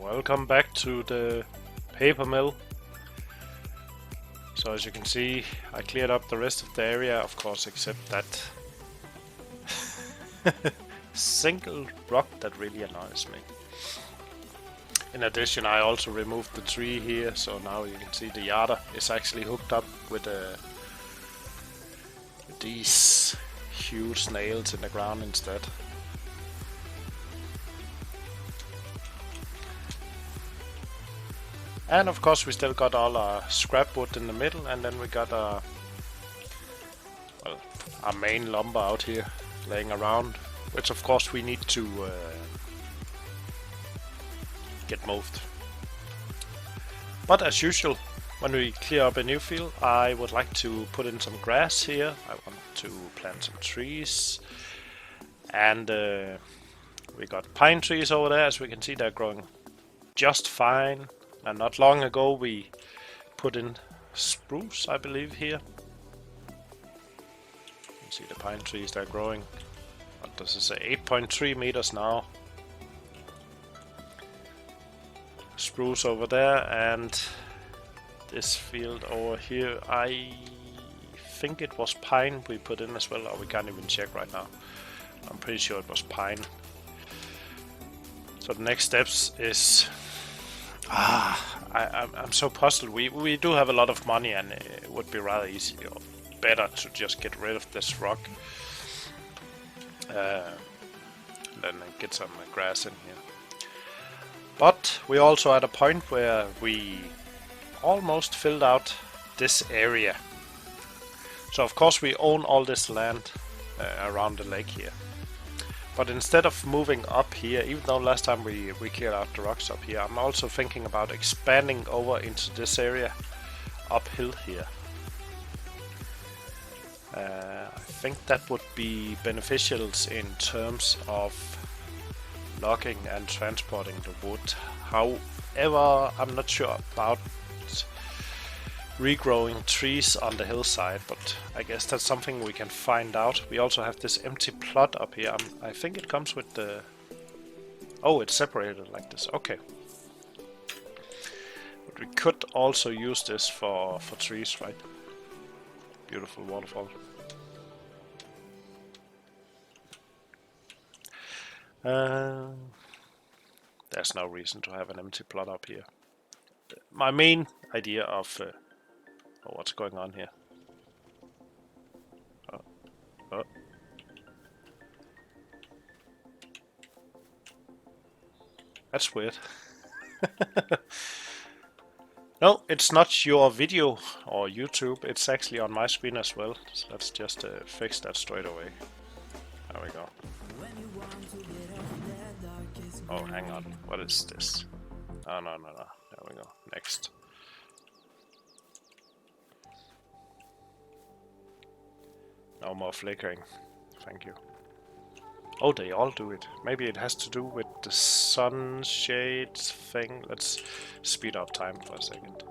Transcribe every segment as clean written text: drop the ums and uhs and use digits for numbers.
Welcome back to the paper mill. So as you can see, I cleared up the rest of the area, of course, except that single rock that really annoys me. In addition, I also removed the tree here, so now you can see the yarder is actually hooked up with these huge nails in the ground instead. And of course we still got all our scrap wood in the middle, and then we got our main lumber out here laying around, which of course we need to get moved. But as usual, when we clear up a new field, I would like to put in some grass here. I want to plant some trees, and we got pine trees over there. As we can see, they're growing just fine. And not long ago we put in spruce, I believe, here. You can see the pine trees, they're growing. What does it say? 8.3 meters now. Spruce over there, and this field over here, I think it was pine we put in as well, or we can't even check right now. I'm pretty sure it was pine. So the next steps is... I'm so puzzled. We do have a lot of money, and it would be rather easy or better to just get rid of this rock. Then get some grass in here. But we also at a point where we almost filled out this area. So of course we own all this land around the lake here. But instead of moving up here, even though last time we cleared out the rocks up here, I'm also thinking about expanding over into this area uphill here. I think that would be beneficial in terms of logging and transporting the wood. However, I'm not sure about regrowing trees on the hillside, but I guess that's something we can find out. We also have this empty plot up here. I think it comes with the... Oh, it's separated like this. Okay. But we could also use this for trees, right? Beautiful waterfall. There's no reason to have an empty plot up here. My main idea of what's going on here. Oh. That's weird. No, it's not your video or YouTube, it's actually on my screen as well. So let's just fix that straight away. There we go. Oh, hang on. What is this? Oh, no. There we go. Next. No more flickering. Thank you. Oh, they all do it. Maybe it has to do with the sunshade thing. Let's speed up time for a second.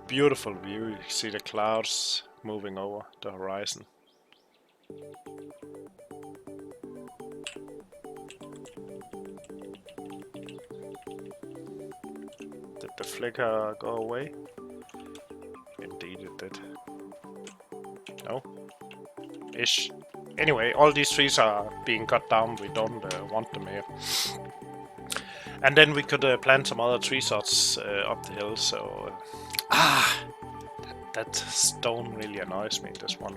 Beautiful view. You can see the clouds moving over the horizon. Did the flicker go away? Indeed it did. No? Ish. Anyway, all these trees are being cut down. We don't want them here. And then we could plant some other tree sorts up the hill, so... that stone really annoys me, this one.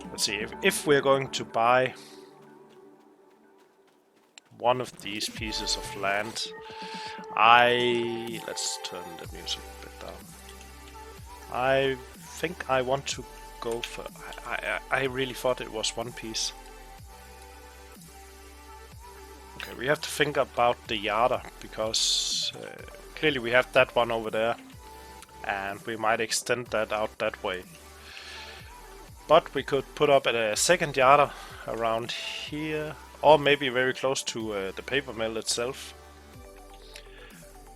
Let's see, if we're going to buy one of these pieces of land, let's turn the music a bit down. I think I want to go for... I really thought it was one piece. Okay, we have to think about the yarder, because clearly we have that one over there, and we might extend that out that way. But we could put up a second yarder around here, or maybe very close to the paper mill itself.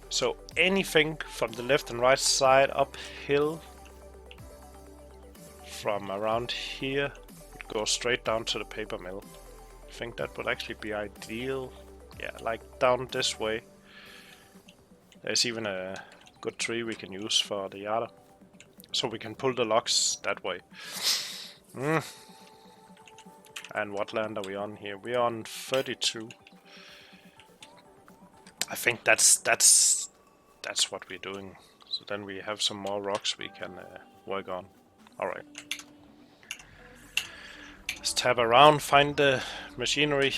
So anything from the left and right side uphill from around here would go straight down to the paper mill. I think that would actually be ideal. Yeah, like down this way. There's even a good tree we can use for the yard, so we can pull the logs that way. And what land are we on here? We're on 32. I think that's what we're doing. So then we have some more rocks we can work on. Alright. Let's tab around, find the machinery.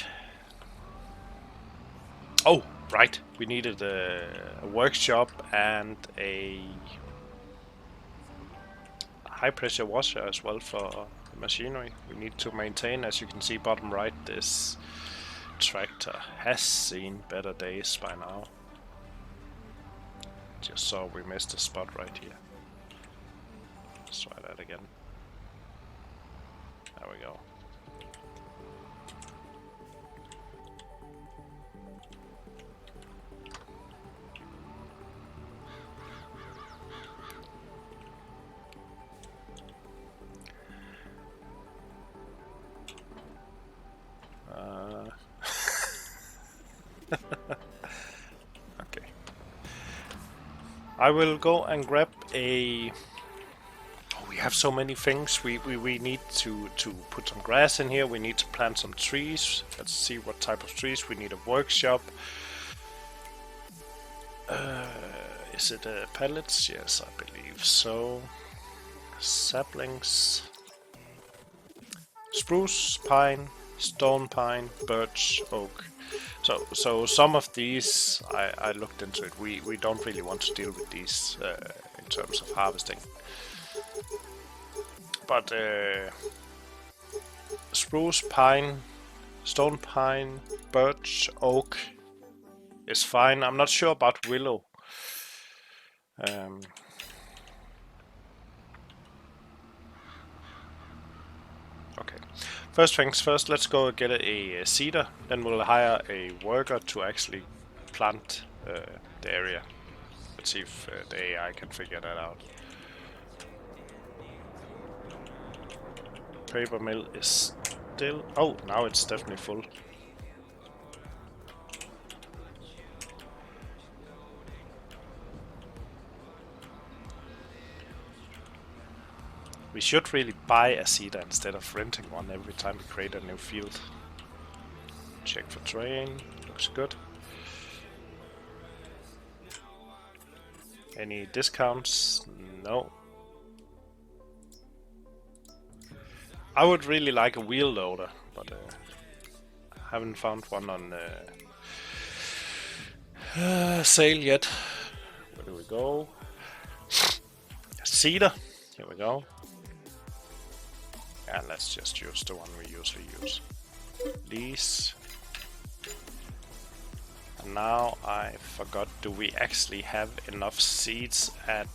Oh, right. We needed a workshop and a high pressure washer as well for the machinery. We need to maintain, as you can see bottom right, this tractor has seen better days by now. Just saw we missed a spot right here. Let's try that again. There we go. Okay. I will go and grab a... Oh, we have so many things. We need to put some grass in here. We need to plant some trees. Let's see what type of trees. We need a workshop. Is it pallets? Yes, I believe so. Saplings. Spruce, pine, stone pine, birch, oak. So some of these I looked into it. We don't really want to deal with these in terms of harvesting. But spruce, pine, stone pine, birch, oak is fine. I'm not sure about willow. Okay. First things first, let's go get a seeder, then we'll hire a worker to actually plant the area. Let's see if the AI can figure that out. Papermill is still... Oh, now it's definitely full. We should really buy a seeder instead of renting one every time we create a new field. Check for terrain, looks good. Any discounts? No. I would really like a wheel loader, but I haven't found one on sale yet. Where do we go? Seeder, here we go. And let's just use the one we usually use. Lease. And now I forgot, do we actually have enough seeds at...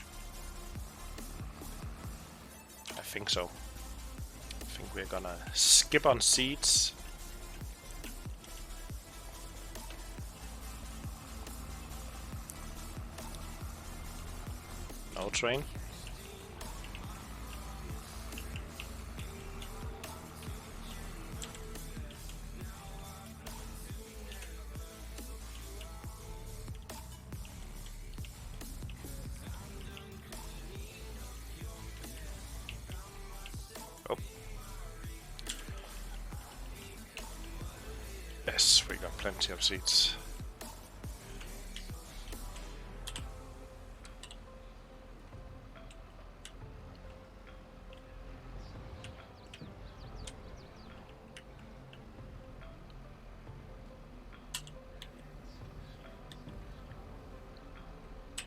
I think so. I think we're gonna skip on seeds. No train. Yes, we got plenty of seats.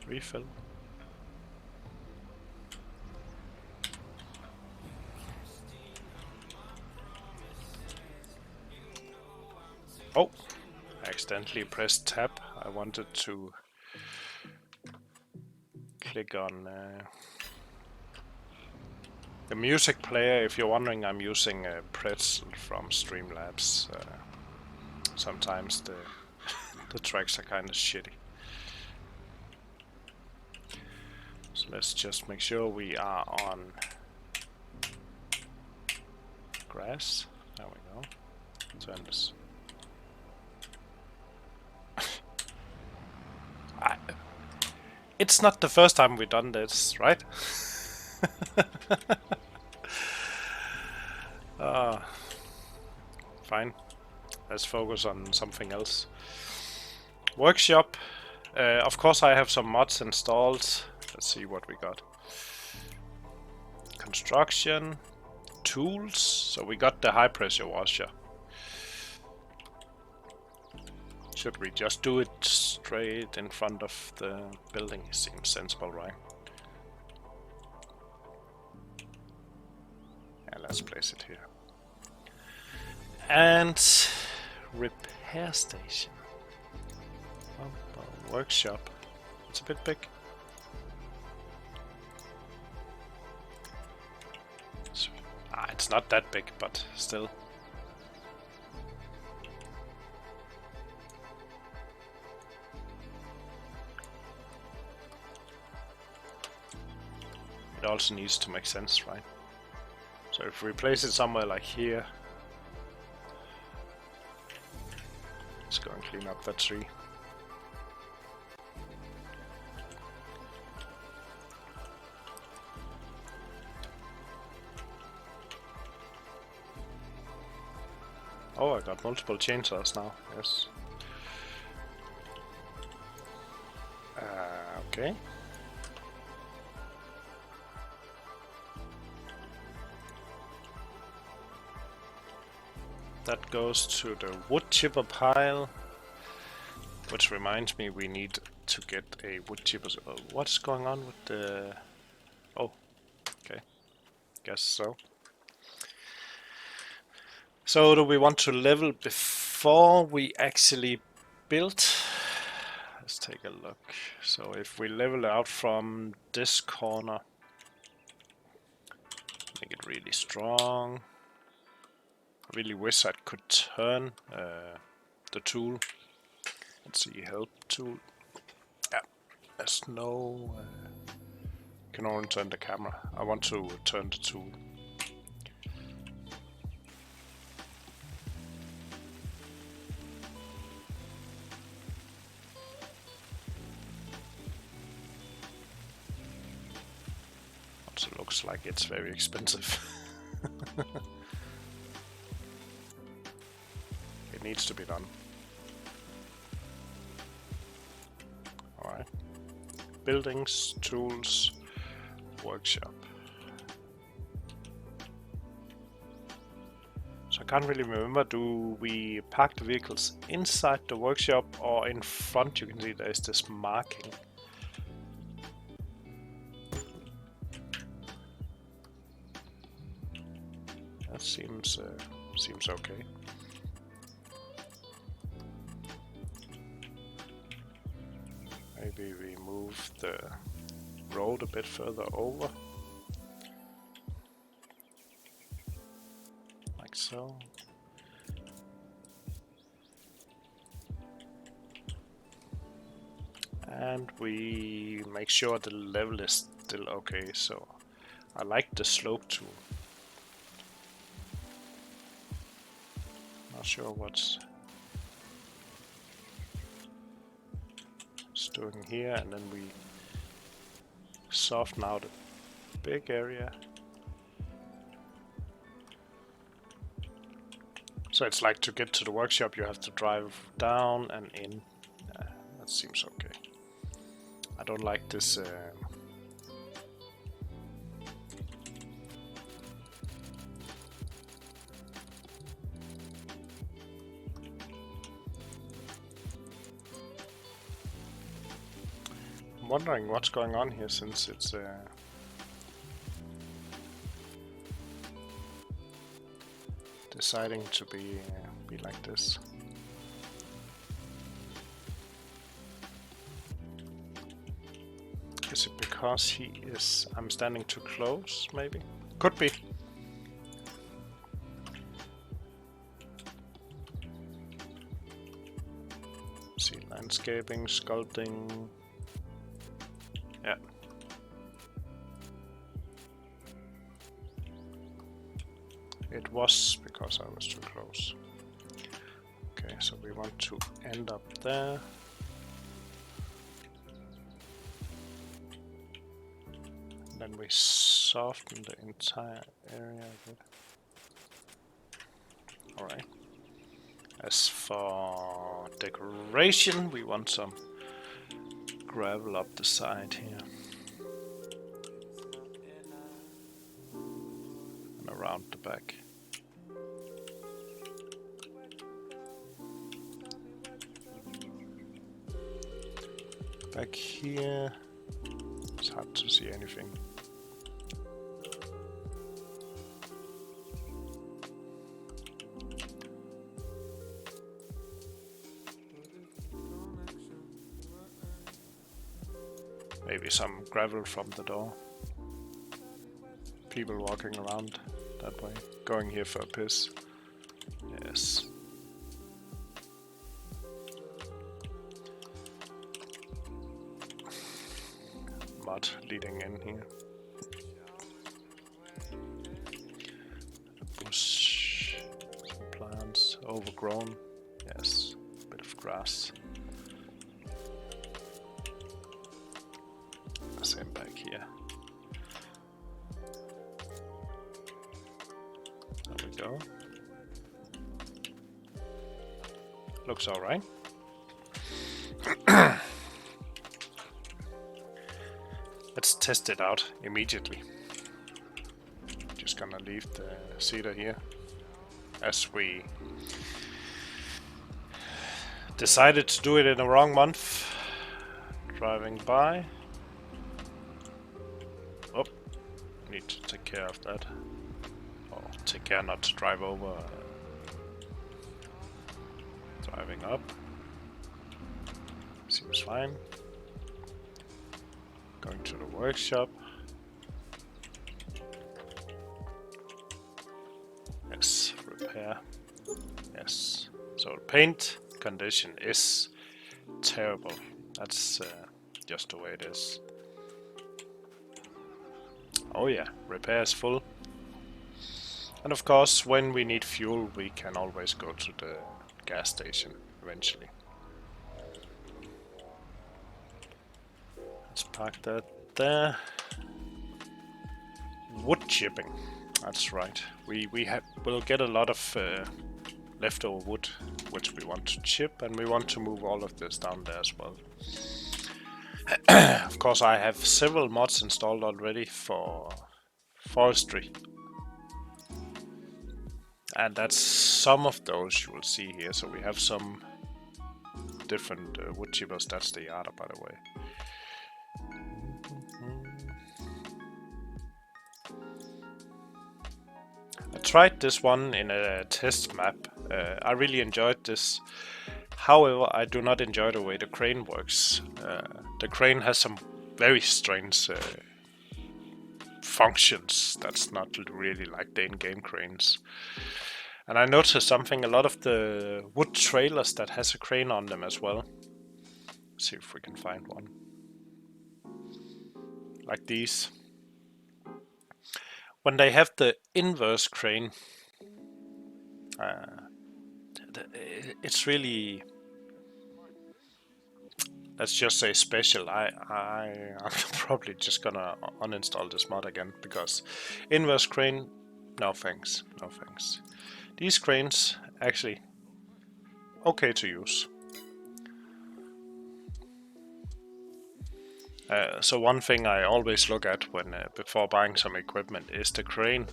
Refill. Oh, I accidentally pressed tab. I wanted to click on the music player. If you're wondering, I'm using a Pretzel from Streamlabs. Sometimes the tracks are kind of shitty. So let's just make sure we are on grass. There we go. Turn this. It's not the first time we've done this, right? Fine. Let's focus on something else. Workshop. Of course I have some mods installed. Let's see what we got. Construction. Tools. So we got the high pressure washer. Should we just do it straight in front of the building? Seems sensible, right? Yeah, let's place it here. And repair station. Workshop. It's a bit big. It's not that big, but still. It also needs to make sense, right? So if we place it somewhere like here, let's go and clean up that tree. Oh, I got multiple chainsaws now, yes. Okay. That goes to the wood chipper pile, which reminds me we need to get a wood chipper. What's going on with the... Oh, okay, guess so. So do we want to level before we actually build? Let's take a look. So if we level out from this corner, make it really strong. I really wish I could turn the tool. Let's see, help tool. Yeah, there's no... can only turn the camera. I want to turn the tool. Also looks like it's very expensive. It needs to be done. Alright. Buildings, tools, workshop. So I can't really remember, do we park the vehicles inside the workshop or in front? You can see there's this marking. That seems okay. Maybe we move the road a bit further over. Like so. And we make sure the level is still okay, so I like the slope tool. Not sure what's doing here, and then we soften out a big area. So it's like to get to the workshop you have to drive down and in. That seems okay. I don't like this I'm wondering what's going on here, since it's deciding to be like this. Is it because I'm standing too close, maybe? Could be. See, landscaping, sculpting. Yeah. It was because I was too close. Okay, so we want to end up there. Then we soften the entire area a bit. Alright. As for decoration, we want some gravel up the side here. And around the back. Back here, it's hard to see anything. Maybe some gravel from the door. People walking around that way, going here for a piss. Yes. Mud leading in here. A bush, some plants, overgrown. Yes, a bit of grass. Same back here. There we go. Looks alright. Let's test it out immediately. Just gonna leave the seeder here as we decided to do it in the wrong month. Driving by. Oh, need to take care of that. Or take care not to drive over. Driving up. Seems fine. Going to the workshop. Yes, repair. Yes. So the paint condition is terrible. That's just the way it is. Oh yeah, repair is full. And of course, when we need fuel, we can always go to the gas station eventually. Let's park that there. Wood chipping. That's right. We'll get a lot of leftover wood, which we want to chip, and we want to move all of this down there as well. Of course, I have several mods installed already for forestry. And that's some of those you will see here. So we have some different wood chippers. That's the Yada, by the way. I tried this one in a test map. I really enjoyed this. However, I do not enjoy the way the crane works. The crane has some very strange functions that's not really like the in-game cranes. And I noticed something, a lot of the wood trailers that has a crane on them as well. Let's see if we can find one. Like these. When they have the inverse crane, it's really, let's just say, special. I'm probably just gonna uninstall this mod again, because inverse crane, no thanks, no thanks. These cranes actually okay to use. So one thing I always look at when before buying some equipment is the crane.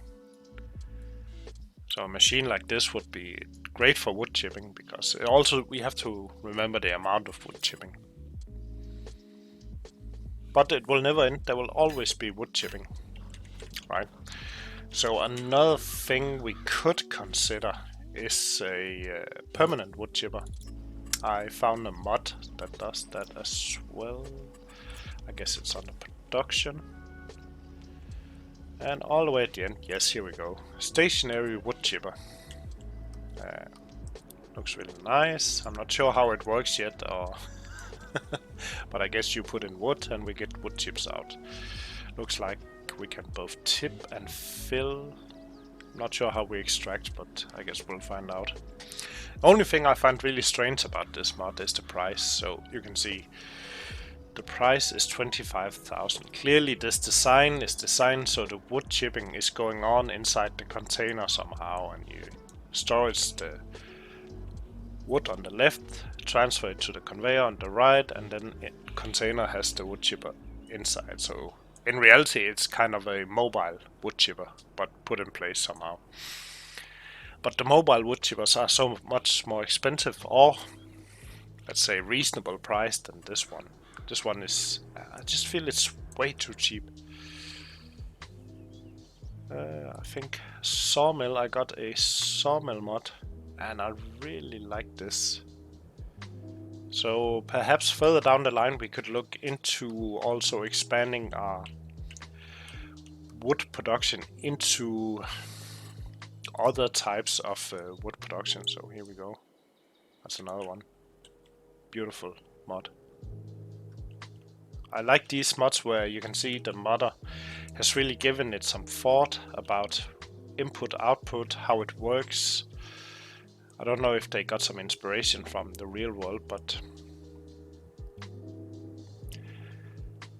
So a machine like this would be great for wood chipping, because also we have to remember the amount of wood chipping. But it will never end, there will always be wood chipping, right? So another thing we could consider is a permanent wood chipper. I found a mod that does that as well. I guess it's under production. And all the way at the end, yes, here we go. Stationary wood chipper. Looks really nice. I'm not sure how it works yet, or but I guess you put in wood and we get wood chips out. Looks like we can both tip and fill. Not sure how we extract, but I guess we'll find out. Only thing I find really strange about this mod is the price. So you can see the price is 25,000. Clearly this design is designed so the wood chipping is going on inside the container somehow, and you storage the wood on the left, transfer it to the conveyor on the right, and then the container has the wood chipper inside. So in reality it's kind of a mobile wood chipper, but put in place somehow. But the mobile wood chippers are so much more expensive, or let's say reasonable priced, than this one. This one is, I just feel it's way too cheap. I think sawmill, I got a sawmill mod and I really like this. So perhaps further down the line we could look into also expanding our wood production into other types of wood production. So here we go. That's another one. Beautiful mod. I like these mods where you can see the modder has really given it some thought about input output, how it works. I don't know if they got some inspiration from the real world, but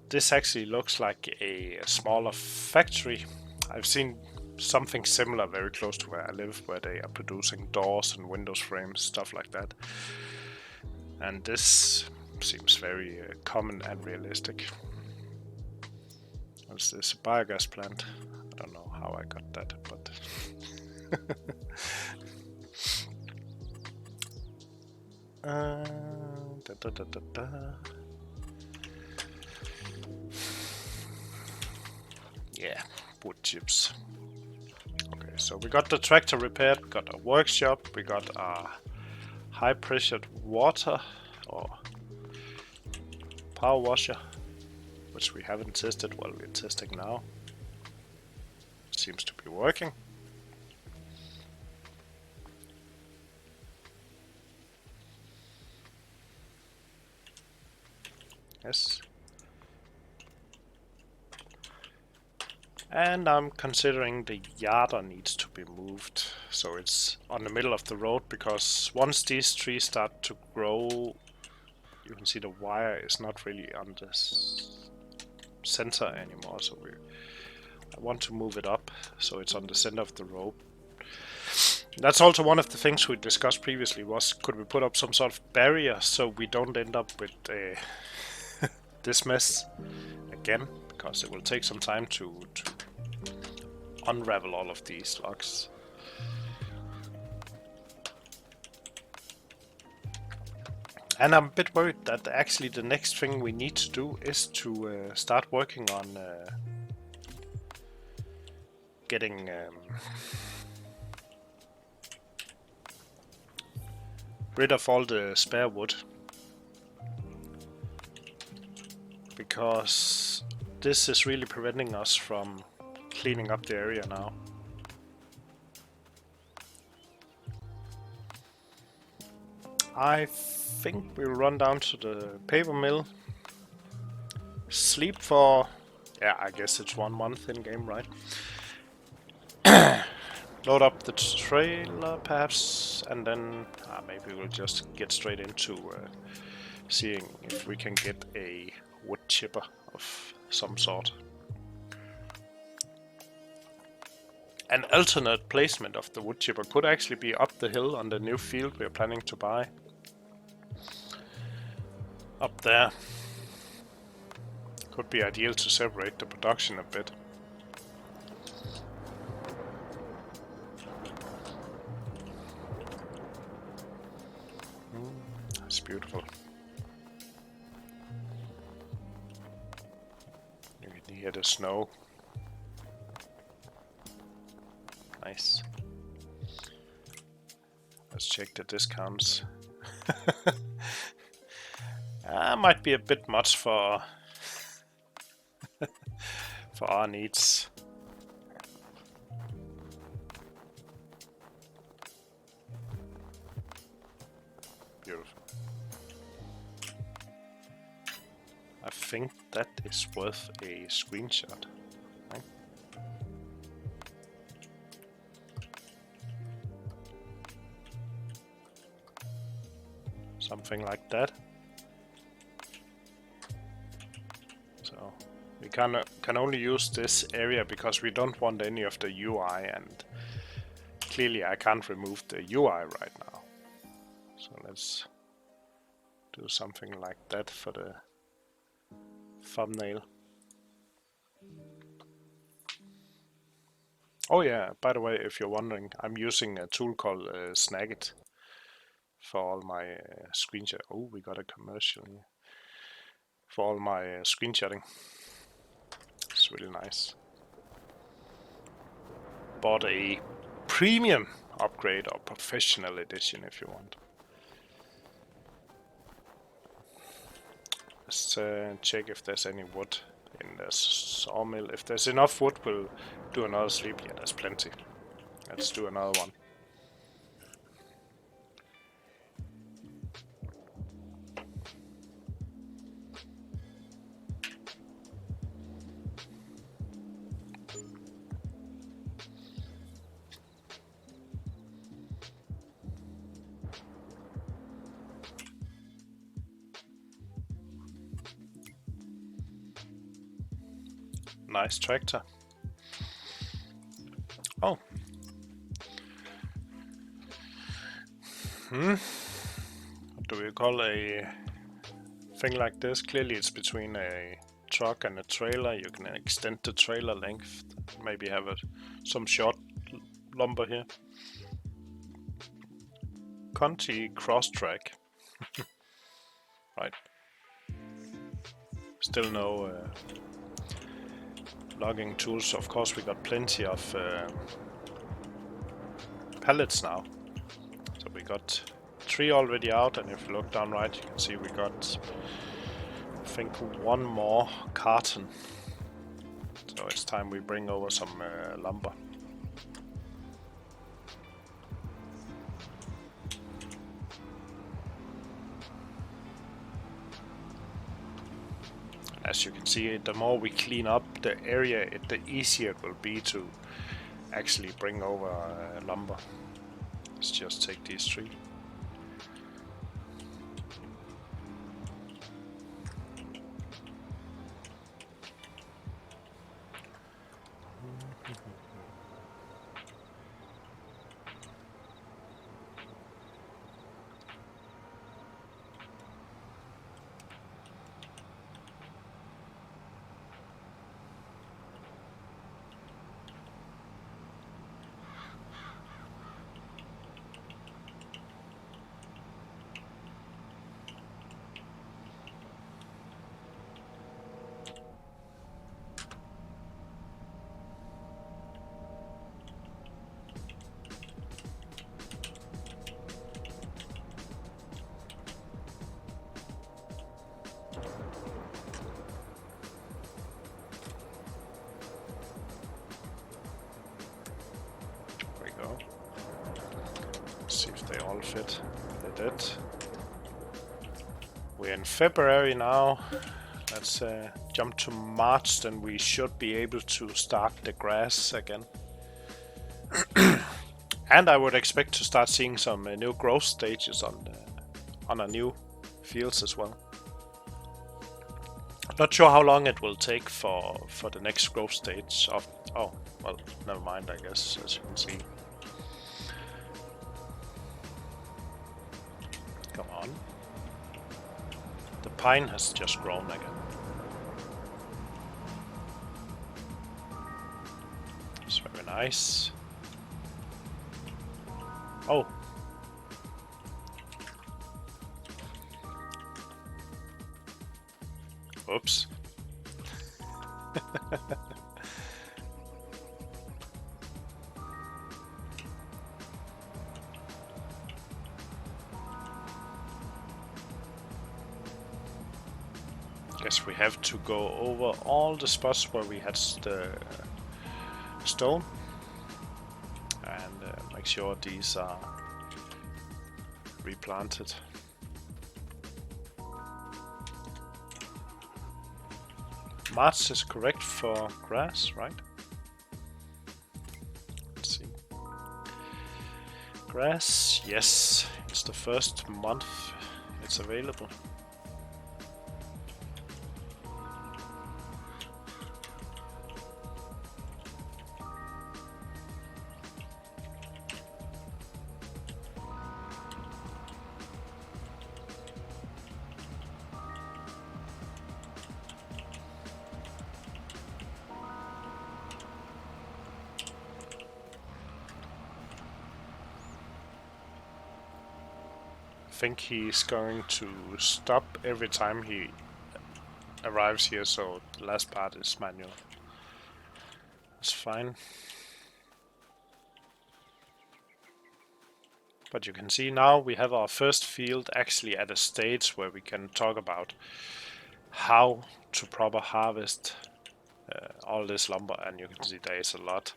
this actually looks like a smaller factory. I've seen something similar very close to where I live, where they are producing doors and windows frames, stuff like that. And this seems very common and realistic. What's this? A biogas plant? I don't know how I got that, but yeah, wood chips. Okay, so we got the tractor repaired, we got a workshop, we got a high pressured water or power washer, which we haven't tested. Well, we're testing now. Seems to be working. Yes. And I'm considering the yarder needs to be moved, so it's on the middle of the road, because once these trees start to grow, you can see the wire is not really on the center anymore, so I want to move it up so it's on the center of the road. That's also one of the things we discussed previously, was could we put up some sort of barrier so we don't end up with this mess again, because it will take some time to unravel all of these logs. And I'm a bit worried that actually the next thing we need to do is to start working on getting rid of all the spare wood, because this is really preventing us from cleaning up the area now. I think we'll run down to the paper mill, sleep for, yeah, I guess it's 1 month in game, right? Load up the trailer perhaps, and then maybe we'll just get straight into seeing if we can get a wood chipper of some sort. An alternate placement of the wood chipper could actually be up the hill on the new field we're planning to buy. Up there. Could be ideal to separate the production a bit. That's beautiful. You can hear the snow. Nice. Let's check the discounts. Might be a bit much for for our needs. Beautiful. I think that is worth a screenshot. Right? Something like that. can only use this area because we don't want any of the UI, and clearly I can't remove the UI right now. So let's do something like that for the thumbnail. Oh yeah, by the way, if you're wondering, I'm using a tool called Snagit for all my screenshot. Oh, we got a commercial here. For all my screenshotting. It's really nice. Bought a premium upgrade or professional edition if you want. Let's check if there's any wood in the sawmill. If there's enough wood, we'll do another sleep. Yeah, there's plenty. Let's do another one. Nice tractor. Oh. What do we call a thing like this? Clearly it's between a truck and a trailer. You can extend the trailer length. Maybe have some short lumber here. Conti cross track. Right. Still no logging tools. Of course we got plenty of pallets now. So we got 3 already out, and if you look down right you can see we got, I think, 1 more carton. So it's time we bring over some lumber. As you can see, the more we clean up the area, the easier it will be to actually bring over lumber. Let's just take these 3. See if they all fit. They did. We're in February now. Let's jump to March, then we should be able to start the grass again. And I would expect to start seeing some new growth stages on our new fields as well. Not sure how long it will take for the next growth stage of... Oh, well, never mind, I guess, as you can see. Come on. The pine has just grown again. It's very nice. Oh. Oops. Guess we have to go over all the spots where we had the stone and make sure these are replanted. March is correct for grass, right? Let's see. Grass, yes, it's the first month it's available. think he's going to stop every time he arrives here, so the last part is manual. That's fine. But you can see now we have our first field actually at a stage where we can talk about how to proper harvest all this lumber, and you can see there is a lot.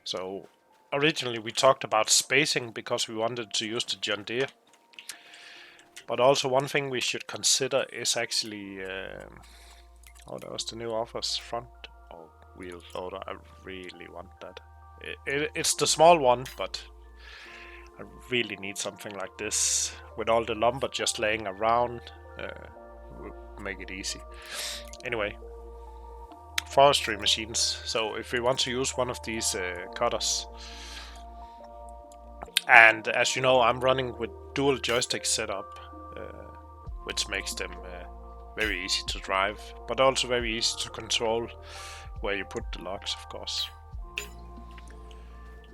So originally we talked about spacing because we wanted to use the John Deere. But also one thing we should consider is actually, oh, that was the new offers front wheel loader. I really want that. It's the small one, but I really need something like this. With all the lumber just laying around, will make it easy. Anyway, forestry machines. So if we want to use one of these cutters, and as you know, I'm running with dual joystick setup, which makes them very easy to drive, but also very easy to control where you put the logs, of course.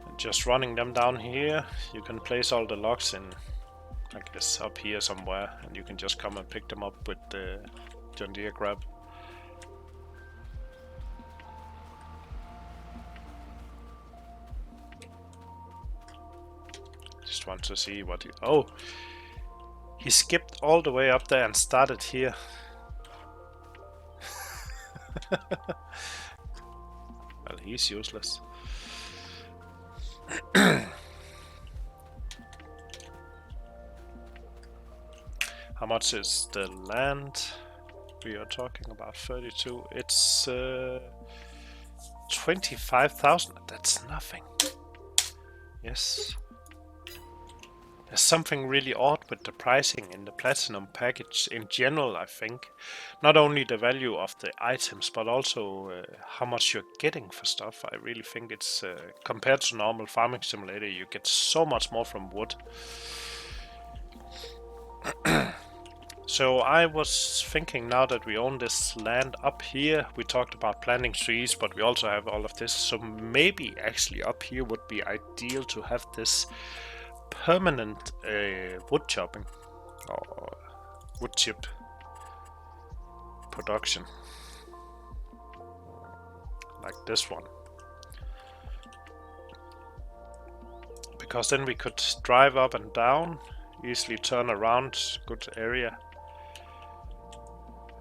And just running them down here, you can place all the logs in, like this, up here somewhere, and you can just come and pick them up with the John Deere grab. Just want to see what he... Oh! He skipped all the way up there and started here. Well, he's useless. How much is the land? We are talking about 32. It's 25,000. That's nothing. Yes. There's something really odd with the pricing in the Platinum package in general, I think. Not only the value of the items, but also how much you're getting for stuff. I really think it's, compared to normal Farming Simulator, you get so much more from wood. So I was thinking, now that we own this land up here, we talked about planting trees, but we also have all of this. So maybe actually up here would be ideal to have this permanent wood chopping or wood chip production, like this one, because then we could drive up and down, easily turn around, good area.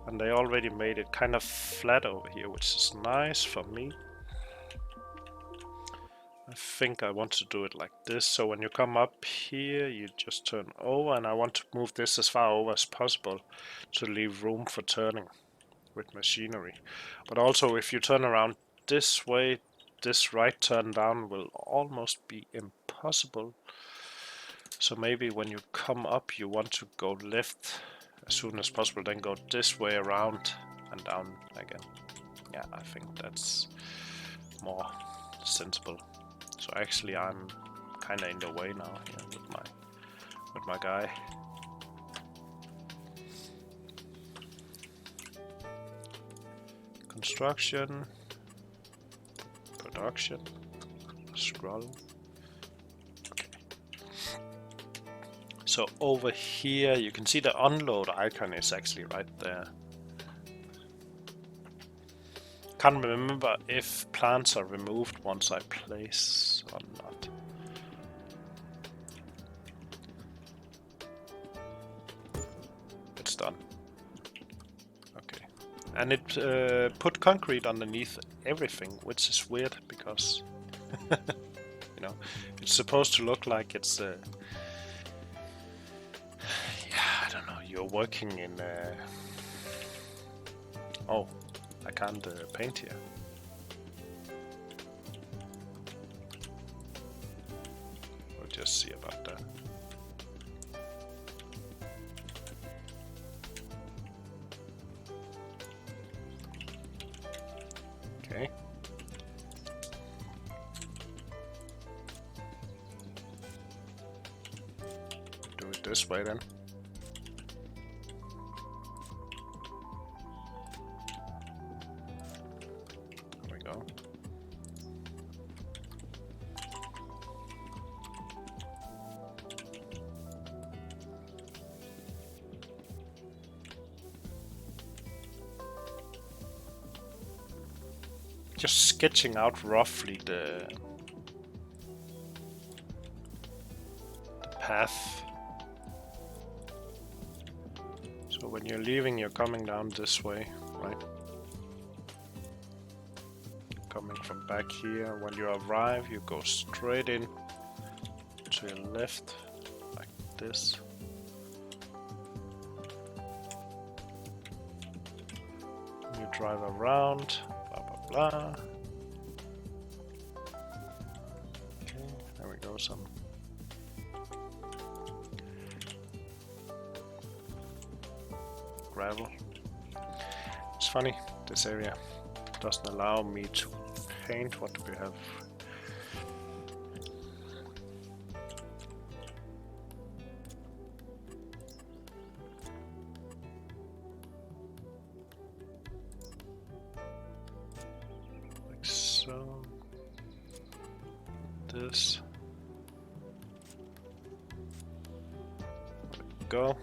And they already made it kind of flat over here, which is nice for me. I think I want to do it like this, so when you come up here you just turn over, and I want to move this as far over as possible to leave room for turning with machinery. But also if you turn around this way, this right turn down will almost be impossible. So maybe when you come up you want to go left as soon as possible, then go this way around and down again. Yeah, I think that's more sensible. So actually I'm kinda in the way now here with my guy. Construction, production, scroll. Okay. So over here you can see the unload icon is actually right there. Can't remember if plants are removed once I place or not. It's done. Okay. And it put concrete underneath everything, which is weird because you know, it's supposed to look like it's yeah, I don't know, you're working in oh, I can't paint here. We'll just see about that. Okay. Do it this way then. just sketching out roughly the path. So when you're leaving, you're coming down this way, right? Coming from back here. When you arrive, you go straight in to your left, like this. You drive around, blah blah blah. Okay, there we go, some gravel. It's funny, this area doesn't allow me to paint. What do we have? Like so. This. Let it go.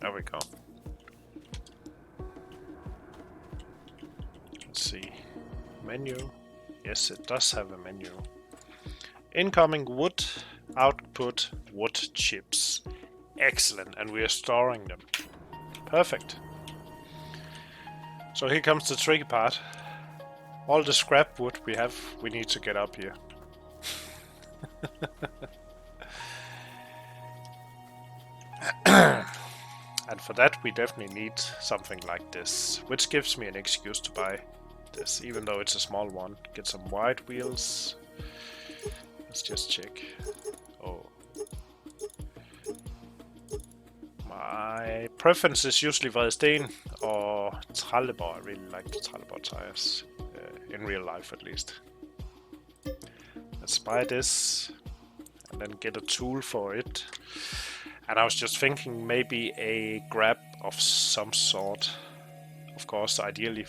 There we go. Let's see. Menu. Yes, it does have a menu. Incoming wood, output wood chips. Excellent, and we are storing them. Perfect. So here comes the tricky part. All the scrap wood we have, we need to get up here. And for that we definitely need something like this, which gives me an excuse to buy this, even though it's a small one. Get some wide wheels. Let's just check. Oh. My preference is usually Vredsten or Trelleborg. I really like the Trelleborg tires, in real life at least. Let's buy this and then get a tool for it. And I was just thinking maybe a grab of some sort. Of course, ideally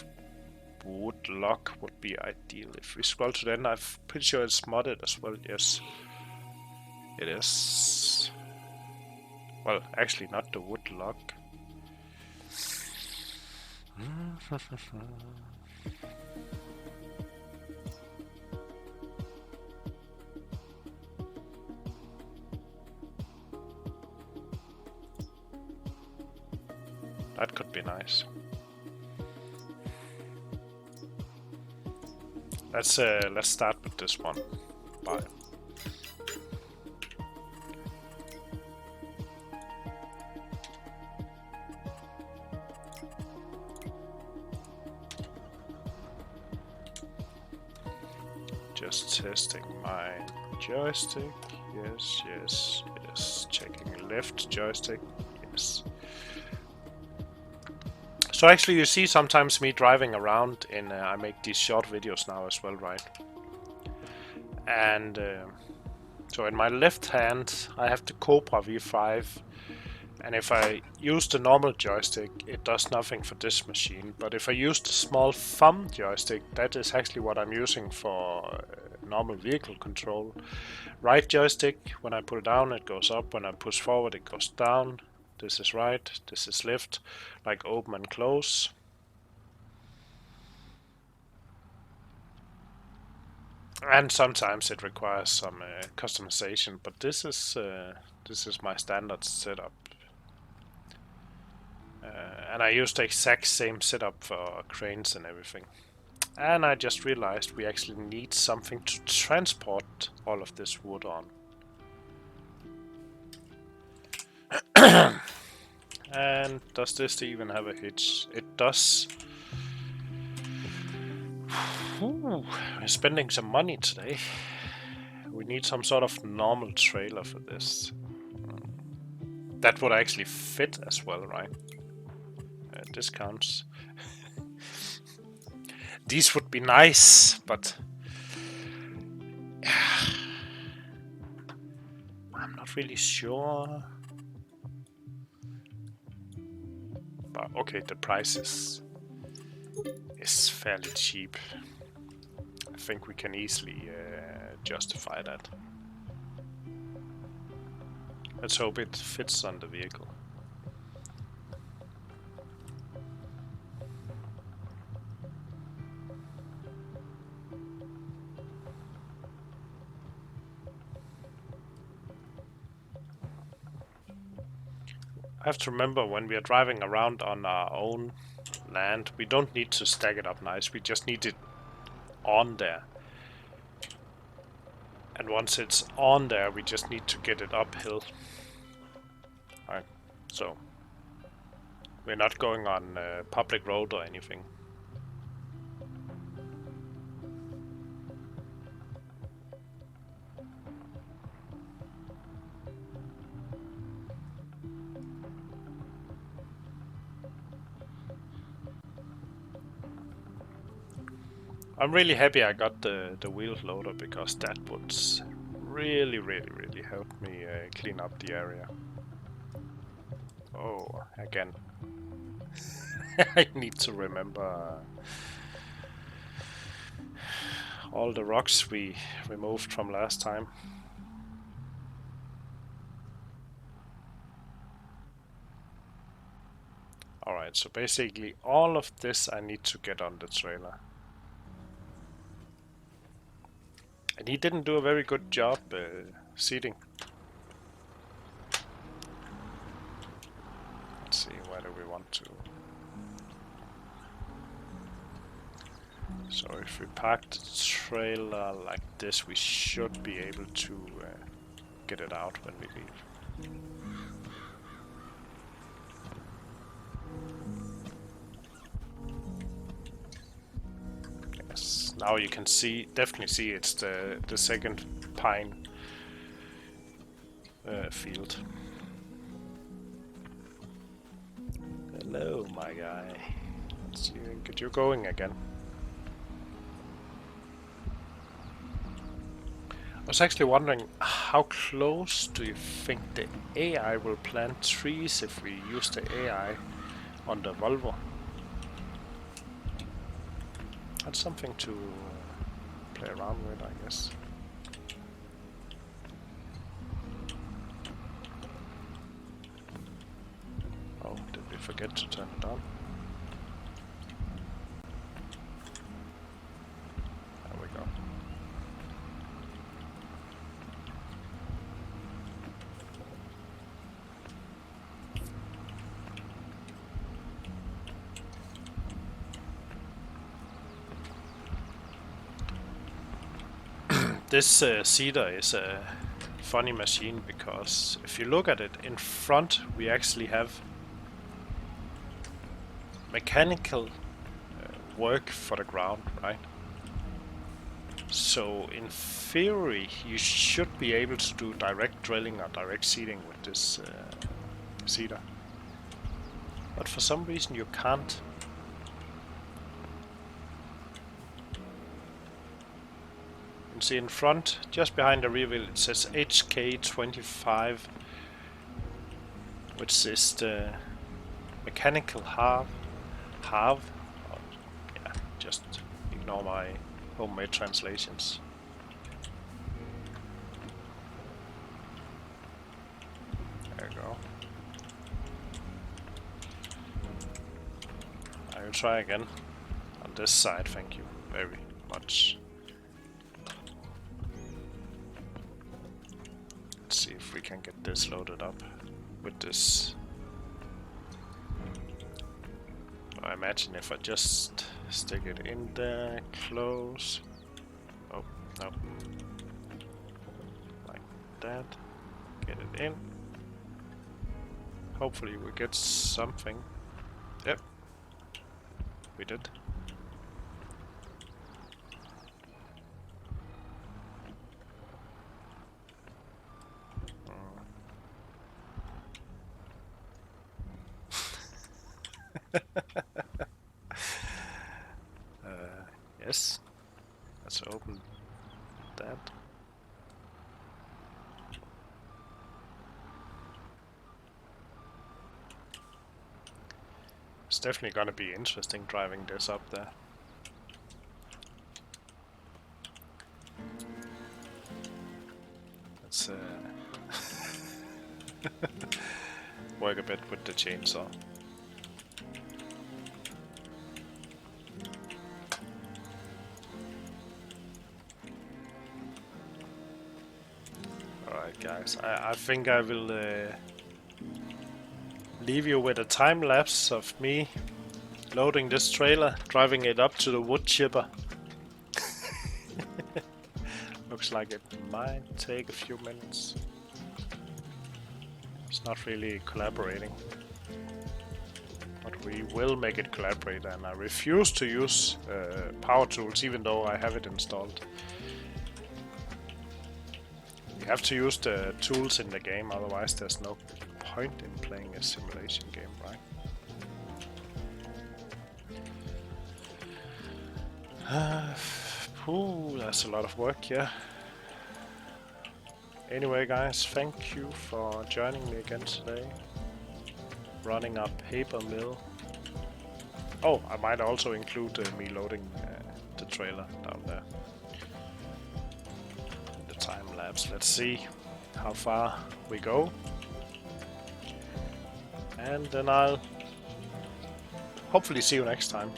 wood log would be ideal. If we scroll to the end, I'm pretty sure it's modded as well. Yes, it is. Well, actually not the wood log. That could be nice. Let's start with this one. Bye. Just testing my joystick. Yes, yes, yes. Checking left joystick. Yes. So actually you see sometimes me driving around in, I make these short videos now as well, right? And so in my left hand I have the Cobra V5, and if I use the normal joystick it does nothing for this machine, but if I use the small thumb joystick, that is actually what I'm using for normal vehicle control. Right joystick, when I pull down it goes up, when I push forward it goes down. This is right, this is left, like open and close. And sometimes it requires some customization, but this is my standard setup. And I use the exact same setup for cranes and everything. And I just realized we actually need something to transport all of this wood on. And does this even have a hitch? It does. Ooh, we're spending some money today. We need some sort of normal trailer for this. That would actually fit as well, right? Discounts. These would be nice, but I'm not really sure. But okay, the price is fairly cheap. I think we can easily justify that. Let's hope it fits on the vehicle. I have to remember when we are driving around on our own land, we don't need to stack it up nice, we just need it on there. And once it's on there, we just need to get it uphill. Alright, so we're not going on public road or anything. I'm really happy I got the wheel loader, because that would really help me clean up the area. Oh, again. I need to remember all the rocks we removed from last time. Alright, so basically all of this I need to get on the trailer. And he didn't do a very good job seating. Let's see, where do we want to? So if we park the trailer like this, we should be able to get it out when we leave. Yes, now you can see, definitely see it's the second pine field. Hello, my guy. Let's see, get you going again. I was actually wondering, how close do you think the AI will plant trees if we use the AI on the Volvo? That's something to play around with, I guess. Oh, did we forget to turn it on? There we go. This seeder is a funny machine, because if you look at it in front, we actually have mechanical work for the ground, right? So in theory, you should be able to do direct drilling or direct seeding with this seeder. But for some reason you can't. You can see in front, just behind the rear wheel, it says HK25, which is the mechanical half. Oh, yeah, just ignore my homemade translations. There you go. I will try again on this side, thank you very much. if we can get this loaded up with this. I imagine if I just stick it in there, close. Oh, no. Like that. Get it in. Hopefully we get something. Yep. We did. Yes. Let's open that. It's definitely gonna be interesting driving this up there. Let's work a bit with the chainsaw. Alright guys, I think I will leave you with a time lapse of me loading this trailer, driving it up to the wood chipper. Looks like it might take a few minutes. It's not really collaborating. But we will make it collaborate, and I refuse to use power tools even though I have it installed. You have to use the tools in the game, otherwise there's no point in playing a simulation game, right? That's a lot of work, yeah. Anyway guys, thank you for joining me again today. Running a Papermill. Oh, I might also include me loading the trailer down there. The time lapse. Let's see how far we go. And then I'll hopefully see you next time.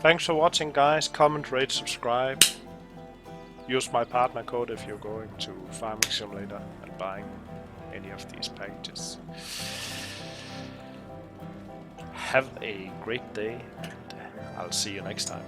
Thanks for watching guys. Comment, rate, subscribe. Use my partner code if you're going to Farming Simulator and buying any of these packages. Have a great day, and I'll see you next time.